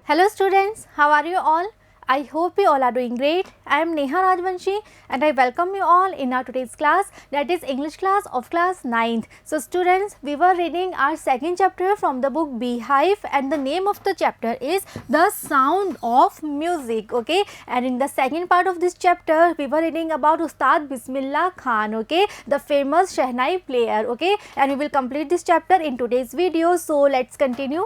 Hello students, how are you all? I hope you all are doing great. I am Neha Rajvanshi and I welcome you all in our today's class, that is English class of class 9th. So students, we were reading our second chapter from the book Beehive and the name of the chapter is The Sound of Music, okay. And in the second part of this chapter, we were reading about Ustad Bismillah Khan, okay, the famous Shehnai player, okay. And we will complete this chapter in today's video. So let's continue.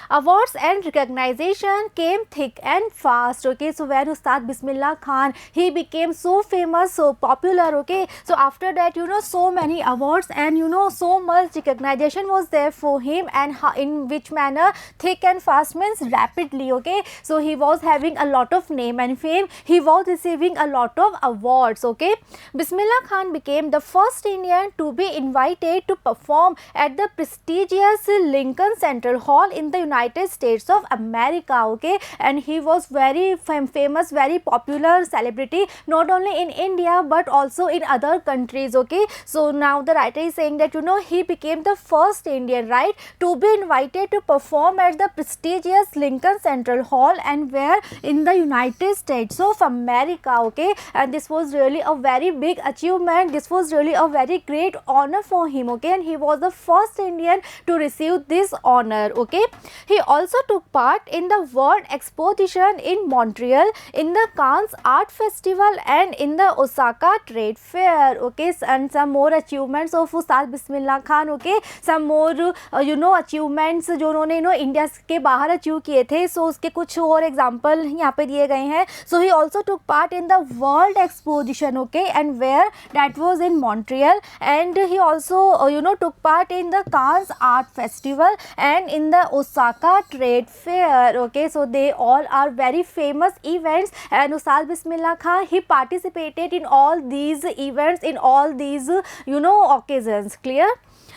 Awards and recognition came thick and fast, okay. So when Ustad Bismillah Khan, he became so famous, so popular, okay. So after that, so many awards and so much recognition was there for him, and in which manner thick and fast means rapidly, okay. So he was having a lot of name and fame, he was receiving a lot of awards, okay. Bismillah Khan became the first Indian to be invited to perform at the prestigious Lincoln Center Hall in the United States of America, okay. And he was very famous, very popular celebrity, not only in India but also in other countries, okay. So now the writer is saying that he became the first Indian, right, to be invited to perform at the prestigious Lincoln Central Hall, and where in the United States of America, okay. And this was really a very big achievement, this was really a very great honor for him, okay. And he was the first Indian to receive this honor, okay. He also took part in the World Exposition in Montreal, in the Cannes Art Festival and in the Osaka Trade Fair, okay. And some more achievements of Ustad Bismillah Khan, okay. Some more achievements जो उन्होंने India के बाहर achieve किए थे, सो उसके कुछ और example यहाँ पे दिए गए हैं. So he also took part in the World Exposition, okay, and where that was in Montreal, and he also took part in the Cannes Art Festival and in the Osaka Trade Fair, okay. So they all are very famous events, and Ustad Bismillah Khan, he participated in all these events, in all these occasions, clear.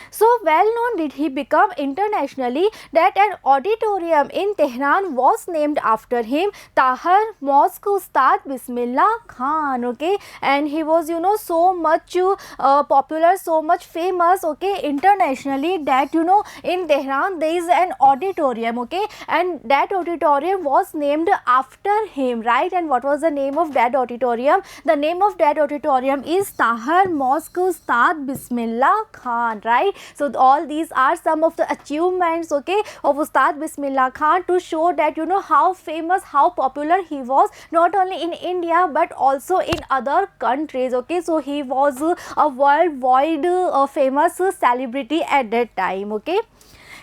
So well known did he become internationally that an auditorium in Tehran was named after him, Tahir Mosque Ustad Bismillah Khan, okay. And he was so much popular, so much famous, okay, internationally, that in Tehran there is an auditorium, okay, and that auditorium was named after him, right. And what was the name of that auditorium? The name of that auditorium is Tahir Mosque Ustad Bismillah Khan, right. So all these are some of the achievements, okay, of Ustad Bismillah Khan, to show that how famous, how popular he was, not only in India but also in other countries, okay. So he was a worldwide famous celebrity at that time, okay.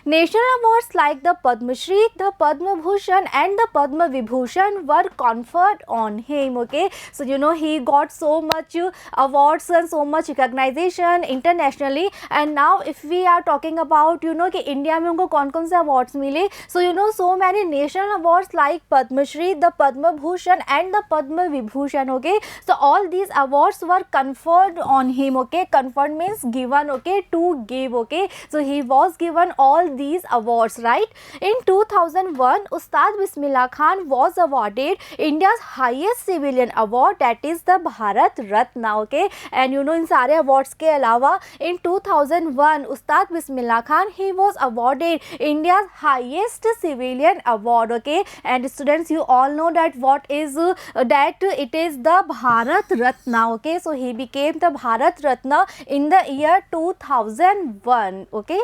National awards like the Padma Shri, the Padma Bhushan and the Padma Vibhushan were conferred on him, okay. So he got so much awards and so much recognition internationally. And now if we are talking about कि India में उनको कौन कौन से awards मिले, so so many national awards like Padma Shri, the Padma Bhushan and the Padma Vibhushan, okay. So all these awards were conferred on him, okay. Conferred means given, okay, to give, okay. So he was given all these awards, right. In 2001, Ustad Bismillah Khan was awarded India's highest civilian award, that is the Bharat Ratna, okay. And इन सारे awards के अलावा in 2001 Ustad Bismillah Khan, he was awarded India's highest civilian award, okay. And students, you all know that what is that it is the Bharat Ratna, okay. So he became the Bharat Ratna in the year 2001, okay.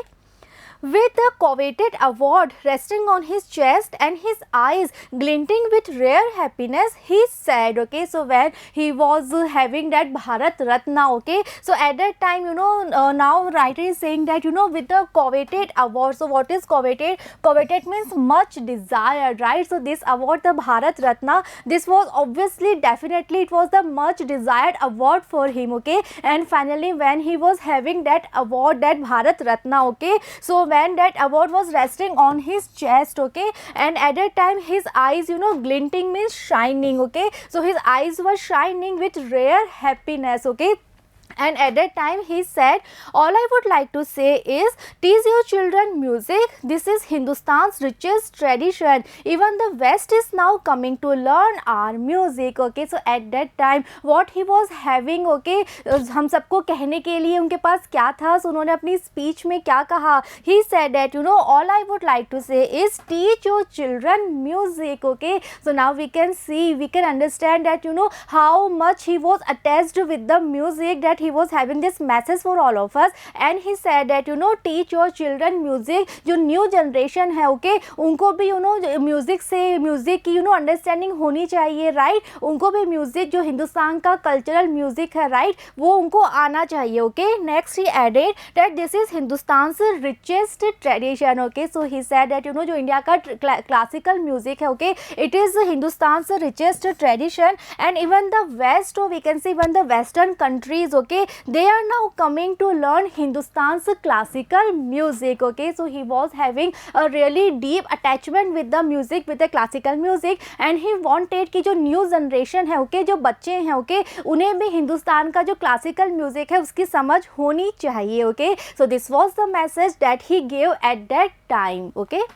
With the coveted award resting on his chest and his eyes glinting with rare happiness, he said, okay. So when he was having that Bharat Ratna, okay, so at that time now writer is saying that with the coveted award. So what is coveted? Coveted means much desired, right. So this award, the Bharat Ratna, this was obviously, definitely it was the much desired award for him, okay. And finally when he was having that award, that Bharat Ratna, okay, so when that award was resting on his chest, okay, and at that time his eyes glinting means shining, okay. So his eyes were shining with rare happiness, okay. And at that time he said, all I would like to say is, teach your children music. This is Hindustan's richest tradition. Even the West is now coming to learn our music. Okay, so at that time what he was having, okay, हम सबको कहने के लिए उनके पास क्या था, so उन्होंने अपनी स्पीच में क्या कहा, he said that, you know, all I would like to say is, teach your children music. Okay, so now we can see, we can understand that, you know, how much he was attached with the music, that he was having this message for all of us. And he said that, you know, teach your children music. जो new generation है, okay, उनको भी, you know, music से, music की, you know, understanding होनी चाहिए, right, उनको भी म्यूजिक जो हिंदुस्तान का कल्चरल म्यूजिक है, राइट, वो उनको आना चाहिए. Okay, next he added that this is Hindustan richest tradition. Okay, so he said that, you know, जो इंडिया का क्लासिकल म्यूजिक है, okay, it is Hindustan richest tradition. And even the west, we can see even the western countries, okay, they are now coming to learn Hindustan's classical music. Okay, so he was having a really deep attachment with the music, with the classical music, and he wanted कि जो new generation है, okay, जो बच्चे हैं, okay, उन्हें भी हिंदुस्तान का जो क्लासिकल म्यूजिक है उसकी समझ होनी चाहिए. Okay, so this was the message that he gave at that time. Okay,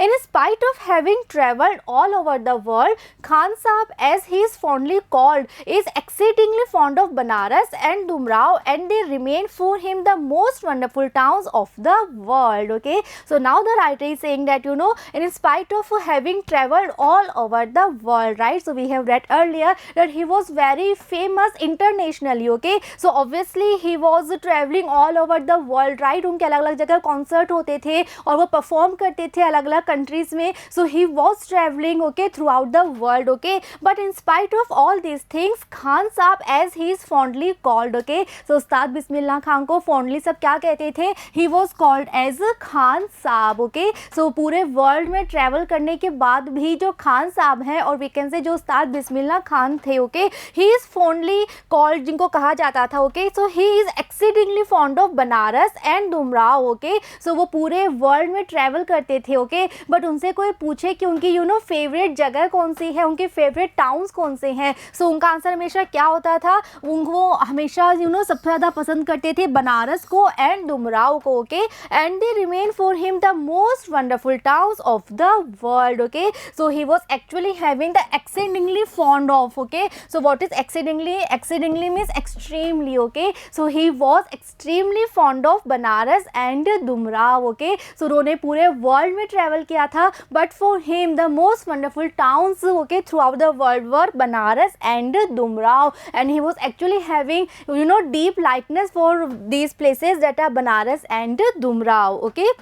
in spite of having travelled all over the world, Khan Sahab, as he is fondly called, is exceedingly fond of Banaras and Dumrao, and they remain for him the most wonderful towns of the world. Okay, so now the writer is saying that, you know, in spite of having travelled all over the world, right, so we have read earlier that he was very famous internationally. Okay, so obviously he was travelling all over the world, right, उनके अलग अलग जगह concert होते थे और वो perform करते थे अलग अलग countries में. So he was traveling, okay, throughout the world. Okay, but in spite of all these things, Khan Sahab, as he is fondly called, okay, so उस्ताद बिस्मिल्लाह खान को fondly सब क्या कहते थे, he was called as Khan Sahab. Okay, so पूरे world में travel करने के बाद भी जो खान साहब हैं, और वी कैन से जो उस्ताद बिस्मिल्लाह खान थे, okay, he is fondly called, जिनको कहा जाता था, okay, so he is exceedingly fond of Banaras and Dumraon. Okay, so वो पूरे वर्ल्ड में ट्रैवल करते थे. ओके, बट उनसे कोई पूछे कि उनकी, यू नो, फेवरेट जगह कौन सी है, उनके फेवरेट टाउन्स कौन से हैं, सो उनका आंसर हमेशा क्या होता था, उनको हमेशा, यू नो, सबसे ज़्यादा पसंद करते थे बनारस को एंड दुमराव को. Okay, and they remain for him the most wonderful towns of the world. Okay, so he was actually having the exceedingly fond of. Okay, so what is exceedingly, exceedingly means extremely. Okay, so he was extremely fond of Banaras and Dumraon. Okay, so उन्होंने पूरे world में travel किया था, but for him the most wonderful towns, okay, throughout the world were Banaras and Dumraon. And he was actually having, you know, deep likeness for these places that are Banaras and Dumraon. Okay,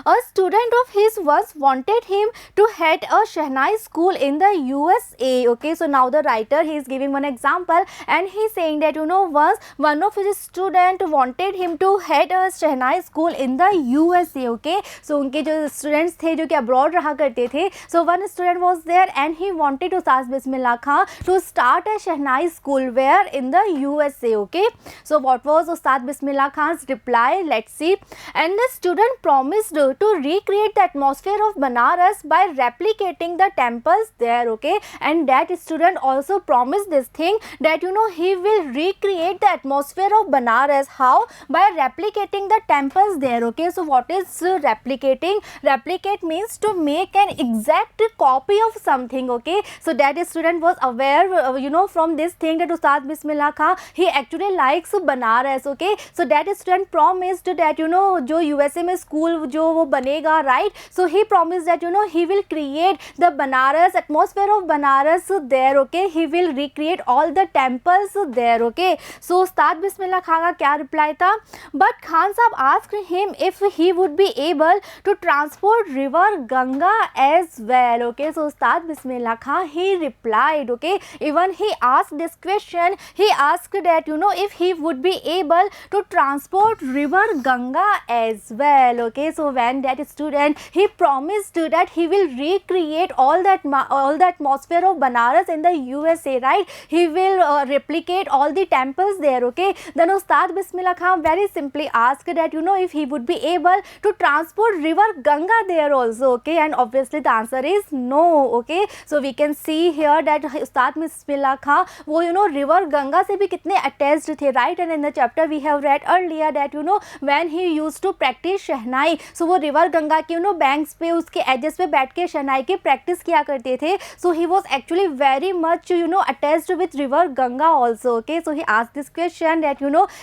a student of his once wanted him to head a Shehnai school in the USA. Okay, so now the writer, he is giving one example and he is saying that, you know, once one of his student wanted him to head a Shehnai school in the USA. Okay, so उनके जो students थे जो कि abroad रहा करते थे, so one student was there and he wanted Ustaz Bismillah Khan to start a Shehnai school where in the USA. Okay, so what was Ustaz Bismillah Khan's reply? Let's see. And the student promised to recreate the atmosphere of Banaras by replicating the temples there. Okay, and that student also promised this thing that, you know, he will recreate the atmosphere of Banaras. How? By replicating the temples there. Okay, so what is replicating? Replicate means to make an exact copy of something. Okay, so that student was aware, you know, from this thing that Ustad Bismillah Khan, he actually likes Banaras. Okay, so that student promised that, you know, जो USA में school जो वो बनेगा, right, so he promise that, you know, he will create the Banaras, atmosphere of Banaras there. Okay, he will recreate all the temples there. Okay, so Ustad Bismillah Khan का क्या reply था? But Khan Sahab asked him if he would be able to transport river Ganga as well. Okay, so Ustad Bismillah Khan, he replied. Okay, even he asked this question, he asked that, you know, if he would be able to transport river Ganga as well. Okay, so when that student he promised that he will recreate all the atmosphere of Banaras in the USA, right? He will replicate all the temples there, okay? Then Ustad Bismillah Khan very simply asked that if he would be able to transport river Ganga there also, okay? And obviously the answer is no, okay? So we can see here that Ustad Bismillah Khan वो river Ganga से भी कितने attached थे, right? And in the chapter we have read earlier that when he used to practice shehnai, so वो river Ganga के banks पे उसके edges पे बैठ के शहनाई की practice किया करते थे. So he was actually very much attached with river Ganga also, okay? So he asked this question that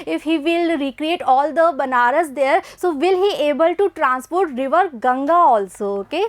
if he will recreate all the Banaras there, so will he able to transport river Ganga also, okay?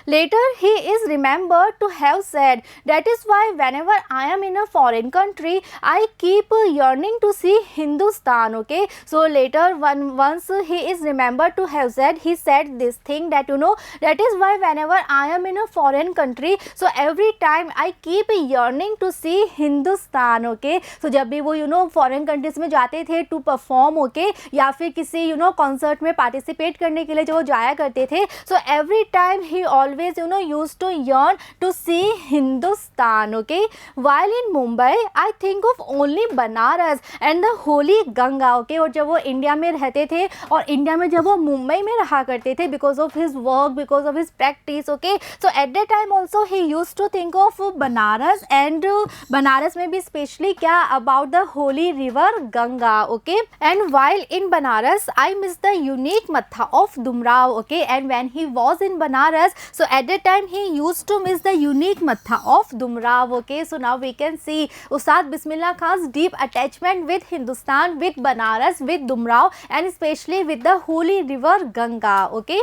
Later he is remembered to have said, that is why whenever I am in a foreign country, I keep yearning to see Hindustan, okay? So later once he is remembered to have said, he said this thing that that is why whenever I am in a foreign country, so every time I keep yearning to see Hindustan, okay? So जब भी वो foreign countries में जाते थे to perform, okay? या फिर किसी concert में participate करने के लिए जो वो जाया करते थे, so every time he always used to yearn to see Hindustan, okay? While in Mumbai I think of only Banaras and the holy Ganga, okay? और जब वो इंडिया में रहते थे और इंडिया में जब वो मुंबई में रहा करते थे because of his work, because of his practice, okay? So at that time also he used to think of Banaras, and Banaras में भी specially क्या about the holy river Ganga, okay? And while in Banaras I miss the unique matha of Dumrao, okay? And when he was in Banaras, so at that time he used to miss the unique matha of Dumrao, okay? So now we can see Ustad Bismillah Khan's deep attachment with Hindustan, with Banaras, with Dumrao, and especially with the holy river Ganga, okay?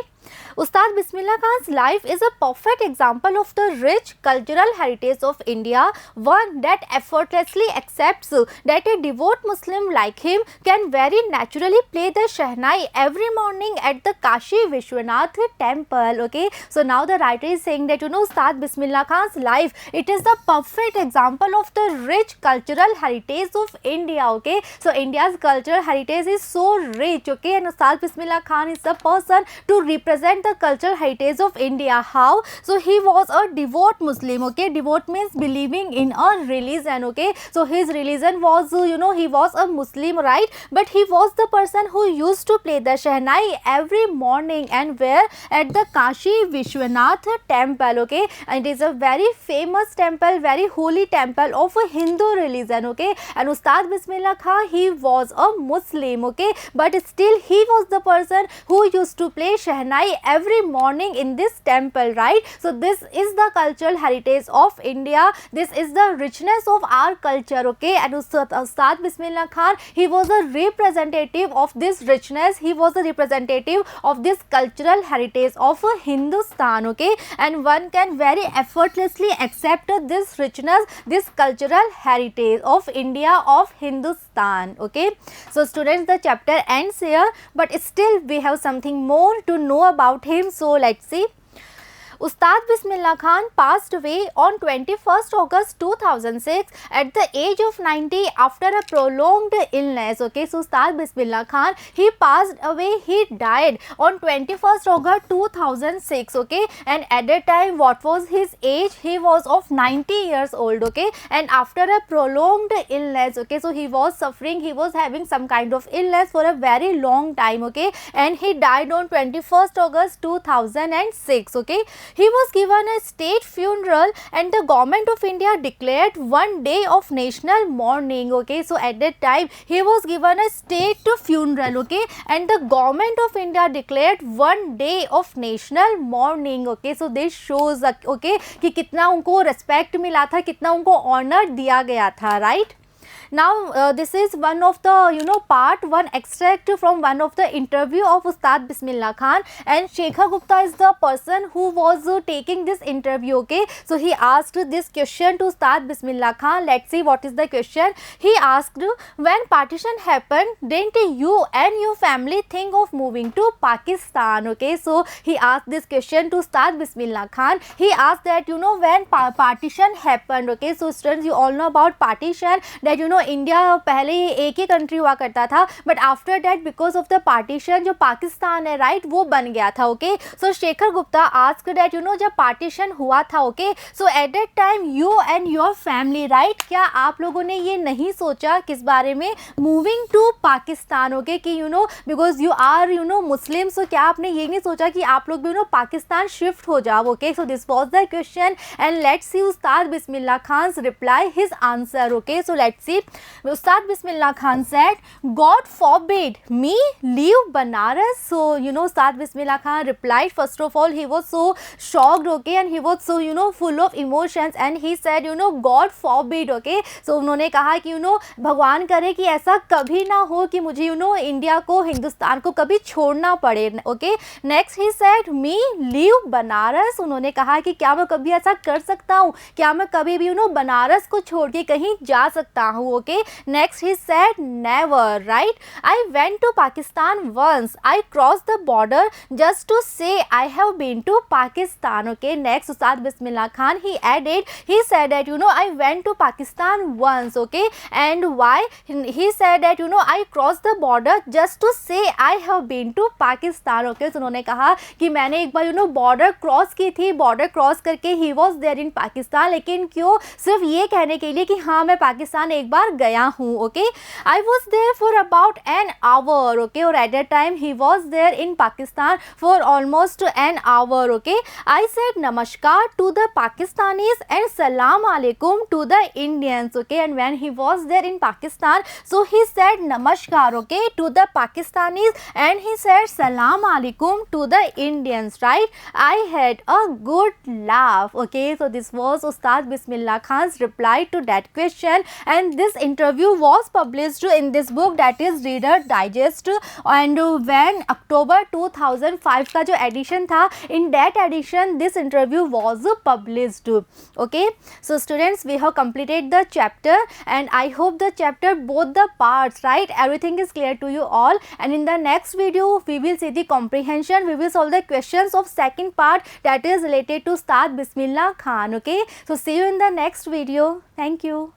Ustad Bismillah Khan's life is a perfect example of the rich cultural heritage of India, one that effortlessly accepts that a devout Muslim like him can very naturally play the Shehnai every morning at the Kashi Vishwanath temple, okay? So now the writer is saying that Ustad Bismillah Khan's life, it is the perfect example of the rich cultural heritage of India, okay? So India's cultural heritage is so rich, okay? And Ustad Bismillah Khan is the person to represent the cultural heritage of India. How? So he was a devout Muslim, okay? Devout means believing in a religion, okay? So his religion was, he was a Muslim, right? But he was the person who used to play the Shehnai every morning, and where? At the Kashi Vishwanath temple, okay? And it is a very famous temple, very holy temple of a Hindu religion, okay? And Ustad Bismillah Khan, he was a Muslim, okay? But still he was the person who used to play Shehnai every morning in this temple, right? So this is the cultural heritage of India. This is the richness of our culture, okay? And Ustad Bismillah Khan, he was a representative of this richness. He was a representative of this cultural heritage of Hindustan, okay? And one can very effortlessly accept this richness, this cultural heritage of India, of Hindustan, okay? So students, the chapter ends here, but still we have something more to know about him. So let's see. Ustad Bismillah Khan passed away on 21st August 2006 at the age of 90 after a prolonged illness, okay? So Ustad Bismillah Khan, he passed away, he died on 21st August 2006, okay? And at that time, what was his age? He was of 90 years old, okay? And after a prolonged illness, okay? So he was suffering, he was having some kind of illness for a very long time, okay? And he died on 21st August 2006, okay? He was given a state funeral, and the government of India declared one day of national mourning, okay? So at that time he was given a state funeral, okay? And the government of India declared one day of national mourning, okay? So this shows, okay, कि कितना उनको respect मिला था, कितना उनको honor दिया गया था, right? Now this is one of the part one extract from one of the interview of Ustad Bismillah Khan, and Shekhar Gupta is the person who was taking this interview, okay? So he asked this question to Ustad Bismillah Khan. Let's see what is the question. He asked, when partition happened, didn't you and your family think of moving to Pakistan, okay? So he asked this question to Ustad Bismillah Khan. He asked that when partition happened, okay? So students, you all know about partition, that India पहले एक ही country हुआ करता था, but after that because of the partition जो पाकिस्तान है right वो बन गया था. Okay, so Shekhar Gupta asked that जब पार्टीशन हुआ था, okay, so at that time you and your family right, क्या आप लोगों ने ये नहीं सोचा किस बारे में, मूविंग टू पाकिस्तान. ओके, कि बिकॉज यू आर मुस्लिम, सो क्या आपने ये नहीं सोचा कि आप लोग भी पाकिस्तान शिफ्ट हो जाओ. Okay, so this was the question and let's see Ustad Bismillah Khan's reply his answer. Okay, so let's see. Ustad Bismillah Khan said, God forbid me leave Banaras. So Ustad Bismillah Khan replied, first of all he was so shocked, okay, and he was so full of emotions, and he said God forbid. Okay, so उन्होंने कहा कि भगवान करे कि ऐसा कभी ना हो कि मुझे इंडिया को हिंदुस्तान को कभी छोड़ना पड़े. ओके, नेक्स्ट ही said me leave बनारस. उन्होंने कहा कि क्या मैं कभी ऐसा कर सकता हूँ, क्या मैं कभी भी बनारस को छोड़ के कहीं जा सकता हूँ. Okay, next he said never, right? I went to Pakistan once. I crossed the border just to say I have been to Pakistan. Okay, next Ustad Bismillah Khan he added, he said that I went to Pakistan once. Okay, and why? He said that I crossed the border just to say I have been to Pakistan. Okay, so उन्होंने कहा कि मैंने एक बार border cross की थी, border cross करके he was there in Pakistan, लेकिन क्यों, सिर्फ ये कहने के लिए कि हाँ मैं पाकिस्तान एक बार गया हूँ. Okay, I was there for about an hour. Okay, or at that time he was there in Pakistan for almost an hour. Okay, I said namaskar to the Pakistanis and salam alaikum to the Indians. Okay, and when he was there in Pakistan, so he said namaskar, okay, to the Pakistanis and he said salam alaikum to the Indians, right? I had a good laugh. Okay, so this was Ustad Bismillah Khan's reply to that question, and this interview was published in this book that is Reader Digest, and when October 2005 का जो edition था, in that edition this interview was published. Okay, so students we have completed the chapter and I hope the chapter both the parts right everything is clear to you all, and in the next video we will see the comprehension, we will solve the questions of second part that is related to Ustad Bismillah Khan. Okay, so see you in the next video. Thank you.